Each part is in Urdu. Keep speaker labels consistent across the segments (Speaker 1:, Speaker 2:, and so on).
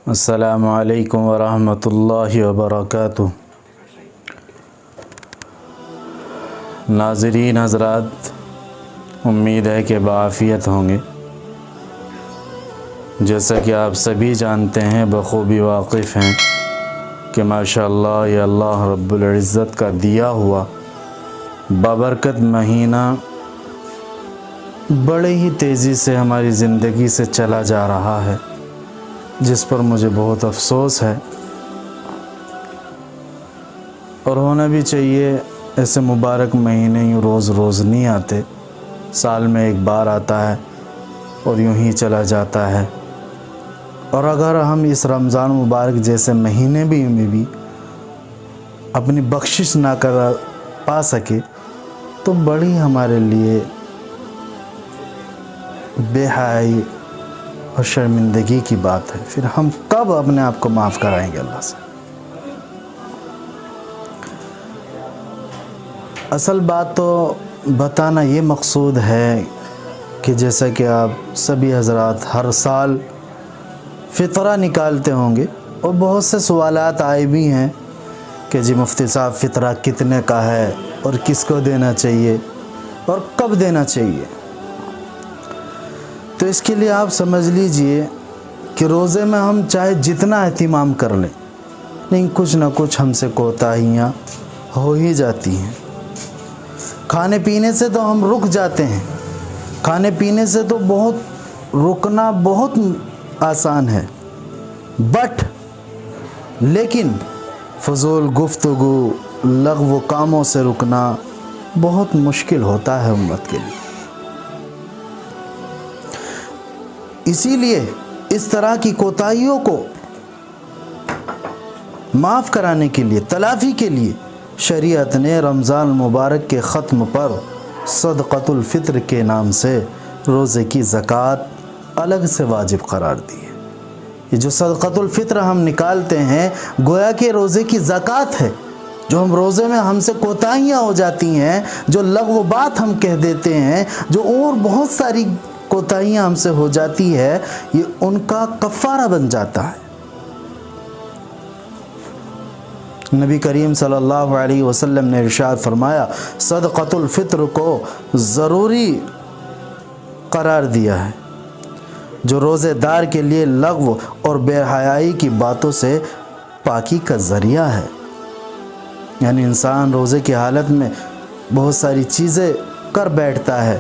Speaker 1: السلام علیکم ورحمۃ اللہ وبرکاتہ۔ ناظرین حضرات، امید ہے کہ بعافیت ہوں گے۔ جیسا کہ آپ سبھی جانتے ہیں، بخوبی واقف ہیں کہ ماشاءاللہ یہ اللہ رب العزت کا دیا ہوا بابرکت مہینہ بڑے ہی تیزی سے ہماری زندگی سے چلا جا رہا ہے، جس پر مجھے بہت افسوس ہے، اور ہونا بھی چاہیے۔ ایسے مبارک مہینے یوں روز روز نہیں آتے، سال میں ایک بار آتا ہے اور یوں ہی چلا جاتا ہے۔ اور اگر ہم اس رمضان مبارک جیسے مہینے میں بھی اپنی بخشش نہ پا سکے تو بڑی ہمارے لیے بے حیائی اور شرمندگی کی بات ہے۔ پھر ہم کب اپنے آپ کو معاف کرائیں گے اللہ سے؟ اصل بات تو بتانا یہ مقصود ہے کہ جیسا کہ آپ سبھی حضرات ہر سال فطرہ نکالتے ہوں گے، اور بہت سے سوالات آئے بھی ہیں کہ جی مفتی صاحب فطرہ کتنے کا ہے اور کس کو دینا چاہیے اور کب دینا چاہیے؟ تو اس کے لیے آپ سمجھ لیجئے کہ روزے میں ہم چاہے جتنا اہتمام کر لیں، لیکن کچھ نہ کچھ ہم سے کوتاہیاں ہو ہی جاتی ہیں۔ کھانے پینے سے تو ہم رک جاتے ہیں، کھانے پینے سے تو رکنا بہت آسان ہے، لیکن فضول گفتگو، لغو کاموں سے رکنا بہت مشکل ہوتا ہے امت کے لیے۔ اسی لیے اس طرح کی کوتاہیوں کو معاف کرانے کے لیے، تلافی کے لیے شریعت نے رمضان مبارک کے ختم پر صدقۃ الفطر کے نام سے روزے کی زکوٰۃ الگ سے واجب قرار دی ہے۔ یہ جو صدقۃ الفطر ہم نکالتے ہیں، گویا کہ روزے کی زکوٰۃ ہے۔ جو ہم روزے میں ہم سے کوتاہیاں ہو جاتی ہیں، جو لغو بات ہم کہہ دیتے ہیں، جو اور بہت ساری کوتاہیاں ہم سے ہو جاتی ہے، یہ ان کا کفارہ بن جاتا ہے۔ نبی کریم صلی اللہ علیہ وسلم نے ارشاد فرمایا، صدقۃ الفطر کو ضروری قرار دیا ہے، جو روزے دار کے لیے لغو اور بے حیائی کی باتوں سے پاکی کا ذریعہ ہے۔ یعنی انسان روزے کی حالت میں بہت ساری چیزیں کر بیٹھتا ہے،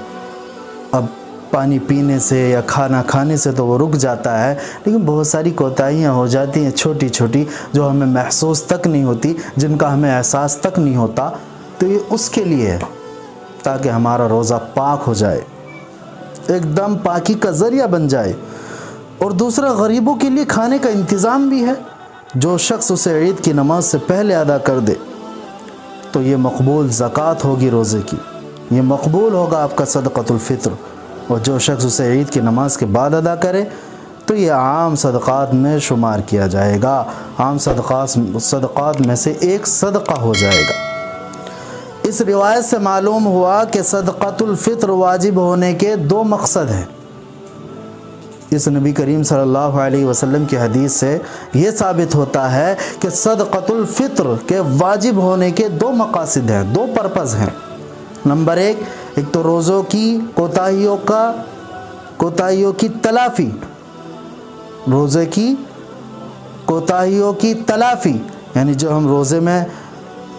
Speaker 1: اب پانی پینے سے یا کھانا کھانے سے تو وہ رک جاتا ہے، لیکن بہت ساری کوتاہیاں ہو جاتی ہیں چھوٹی چھوٹی، جو ہمیں محسوس تک نہیں ہوتی، جن کا ہمیں احساس تک نہیں ہوتا۔ تو یہ اس کے لیے ہے تاکہ ہمارا روزہ پاک ہو جائے، ایک دم پاکی کا ذریعہ بن جائے۔ اور دوسرا، غریبوں کے لیے کھانے کا انتظام بھی ہے۔ جو شخص اسے عید کی نماز سے پہلے ادا کر دے تو یہ مقبول زکوٰۃ ہوگی روزے کی، یہ مقبول ہوگا آپ کا صدقۃ الفطر۔ اور جو شخص اسے عید کی نماز کے بعد ادا کرے تو یہ عام صدقات میں شمار کیا جائے گا، عام صدقات میں سے ایک صدقہ ہو جائے گا۔ اس روایت سے معلوم ہوا کہ صدقۃ الفطر واجب ہونے کے دو مقصد ہیں۔ اس نبی کریم صلی اللہ علیہ وسلم کی حدیث سے یہ ثابت ہوتا ہے کہ صدقۃ الفطر کے واجب ہونے کے دو مقاصد ہیں، دو پرپز ہیں۔ نمبر ایک تو روزوں کی کوتاہیوں کی تلافی، روزے کی کوتاہیوں کی تلافی، یعنی جو ہم روزے میں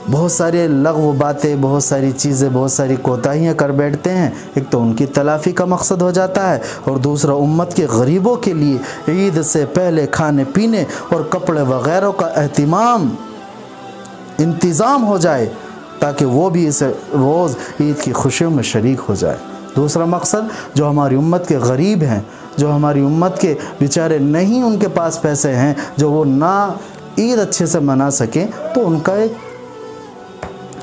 Speaker 1: بہت سارے لغو باتیں، بہت ساری چیزیں، بہت ساری کوتاہیاں کر بیٹھتے ہیں، ایک تو ان کی تلافی کا مقصد ہو جاتا ہے، اور دوسرا امت کے غریبوں کے لیے عید سے پہلے کھانے پینے اور کپڑے وغیرہ کا انتظام ہو جائے، تاکہ وہ بھی اس روز عید کی خوشیوں میں شریک ہو جائے۔ دوسرا مقصد، جو ہماری امت کے غریب ہیں، جو ہماری امت کے بیچارے نہیں، ان کے پاس پیسے ہیں، جو وہ نہ عید اچھے سے منا سکیں، تو ان کا ایک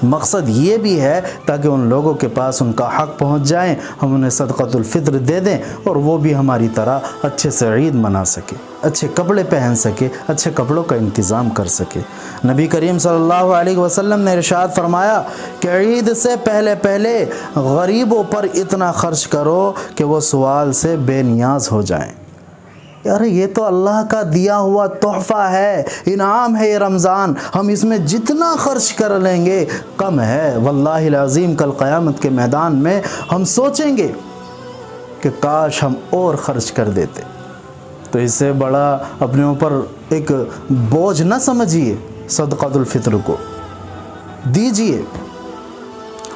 Speaker 1: مقصد یہ بھی ہے تاکہ ان لوگوں کے پاس ان کا حق پہنچ جائیں، ہم انہیں صدقۃ الفطر دے دیں، اور وہ بھی ہماری طرح اچھے سے عید منا سکے، اچھے کپڑے پہن سکے، اچھے کپڑوں کا انتظام کر سکے۔ نبی کریم صلی اللہ علیہ وسلم نے ارشاد فرمایا کہ عید سے پہلے غریبوں پر اتنا خرچ کرو کہ وہ سوال سے بے نیاز ہو جائیں۔ کہ ارے یہ تو اللہ کا دیا ہوا تحفہ ہے، انعام ہے یہ رمضان، ہم اس میں جتنا خرچ کر لیں گے کم ہے۔ واللہ العظیم کل قیامت کے میدان میں ہم سوچیں گے کہ کاش ہم اور خرچ کر دیتے۔ تو اس سے بڑا اپنے اوپر ایک بوجھ نہ سمجھیے، صدقۃ الفطر کو دیجئے،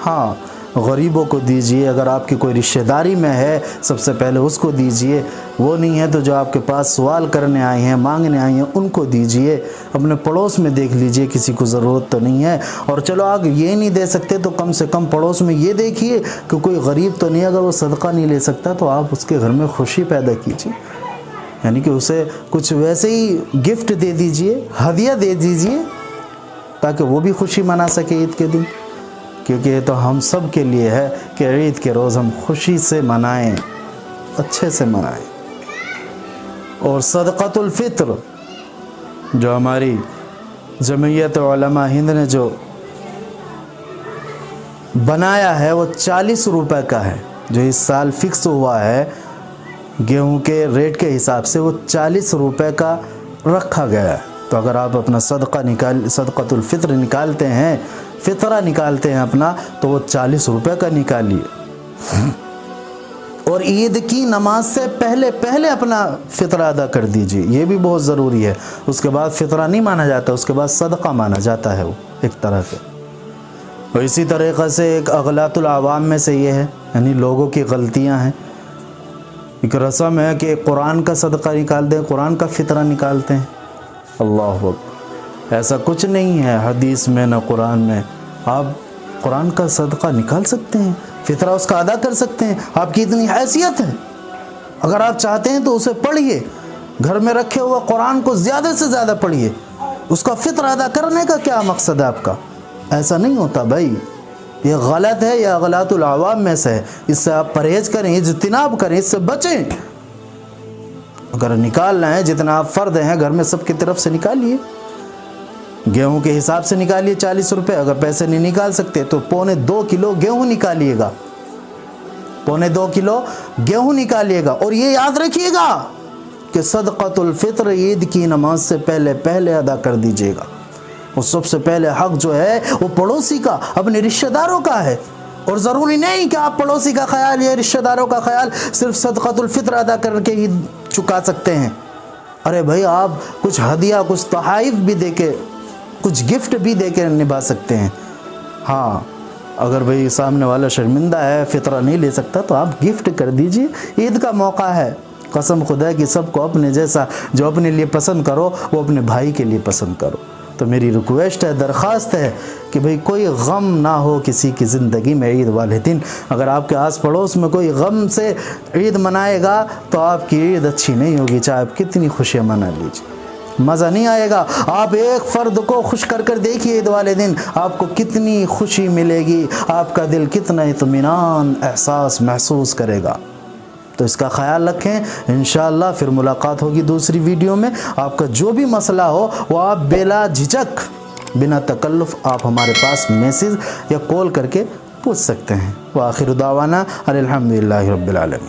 Speaker 1: ہاں غریبوں کو دیجئے، اگر آپ کی کوئی رشتہ داری میں ہے سب سے پہلے اس کو دیجئے، وہ نہیں ہے تو جو آپ کے پاس سوال کرنے آئے ہیں، مانگنے آئے ہیں، ان کو دیجئے۔ اپنے پڑوس میں دیکھ لیجئے کسی کو ضرورت تو نہیں ہے، اور چلو آپ یہ نہیں دے سکتے تو کم سے کم پڑوس میں یہ دیکھیے کہ کوئی غریب تو نہیں، اگر وہ صدقہ نہیں لے سکتا تو آپ اس کے گھر میں خوشی پیدا کیجئے، یعنی کہ اسے کچھ ویسے ہی گفٹ دے دیجئے، ہدیہ دے دیجئے، تاکہ وہ بھی خوشی منا سکے عید کے دن، کیونکہ یہ تو ہم سب کے لیے ہے کہ عید کے روز ہم خوشی سے منائیں، اچھے سے منائیں۔ اور صدقۃ الفطر جو ہماری جمعیت علماء ہند نے جو بنایا ہے وہ 40 روپے کا ہے، جو اس سال فکس ہوا ہے گیہوں کے ریٹ کے حساب سے، وہ 40 روپے کا رکھا گیا ہے۔ تو اگر آپ اپنا صدقۃ الفطر نکالتے ہیں، فطرہ نکالتے ہیں اپنا، تو وہ 40 روپے کا نکالیے، اور عید کی نماز سے پہلے اپنا فطرہ ادا کر دیجئے، یہ بھی بہت ضروری ہے۔ اس کے بعد فطرہ نہیں مانا جاتا، اس کے بعد صدقہ مانا جاتا ہے وہ ایک طرح سے۔ اور اسی طریقے سے ایک اغلاط العوام میں سے یہ ہے، یعنی لوگوں کی غلطیاں ہیں، ایک رسم ہے کہ قرآن کا صدقہ نکال دیں، قرآن کا فطرہ نکالتے ہیں۔ اللہ اکبر، ایسا کچھ نہیں ہے حدیث میں نہ قرآن میں۔ آپ قرآن کا صدقہ نکال سکتے ہیں، فطرہ اس کا ادا کر سکتے ہیں، آپ کی اتنی حیثیت ہے، اگر آپ چاہتے ہیں تو اسے پڑھیے، گھر میں رکھے ہوا قرآن کو زیادہ سے زیادہ پڑھیے، اس کا فطرہ ادا کرنے کا کیا مقصد ہے آپ کا؟ ایسا نہیں ہوتا بھائی، یہ غلط ہے، یہ اغلاط العوام میں سے ہے، اس سے آپ پرہیز کریں، اجتناب کریں، اس سے بچیں۔ اگر نکالنا ہے جتنا آپ فرد ہیں گھر میں سب کی طرف سے نکالیے، گیہوں کے حساب سے نکالیے 40 روپے، اگر پیسے نہیں نکال سکتے تو 2.25 کلو گیہوں نکالیے گا، 2.25 کلو گیہوں نکالیے گا، اور یہ یاد رکھیے گا کہ صدقۃ الفطر عید کی نماز سے پہلے ادا کر دیجیے گا۔ اور سب سے پہلے حق جو ہے وہ پڑوسی کا، اپنے رشتہ داروں کا ہے، اور ضروری نہیں کہ آپ پڑوسی کا خیال یا رشتہ داروں کا خیال صرف صدقۃ الفطر ادا کر کے ہی چکا سکتے ہیں۔ ارے بھائی آپ کچھ ہدیہ، کچھ تحائف بھی دے کے، کچھ گفٹ بھی دے کے نبھا سکتے ہیں۔ ہاں اگر بھائی سامنے والا شرمندہ ہے، فطرہ نہیں لے سکتا، تو آپ گفٹ کر دیجئے، عید کا موقع ہے۔ قسم خدا کی سب کو اپنے جیسا جو اپنے لیے پسند کرو وہ اپنے بھائی کے لیے پسند کرو۔ تو میری ریکویسٹ ہے، درخواست ہے کہ بھئی کوئی غم نہ ہو کسی کی زندگی میں عید والے دن۔ اگر آپ کے آس پڑوس میں کوئی غم سے عید منائے گا تو آپ کی عید اچھی نہیں ہوگی، چاہے آپ کتنی خوشیاں منا لیجیے، مزہ نہیں آئے گا۔ آپ ایک فرد کو خوش کر دیکھیے عید والے دن، آپ کو کتنی خوشی ملے گی، آپ کا دل کتنا اطمینان احساس محسوس کرے گا۔ تو اس کا خیال رکھیں، انشاءاللہ پھر ملاقات ہوگی دوسری ویڈیو میں۔ آپ کا جو بھی مسئلہ ہو وہ آپ بلا جھجک، بنا تکلف آپ ہمارے پاس میسیج یا کال کر کے پوچھ سکتے ہیں۔ وآخر دعوانا الحمدللہ رب العالمین۔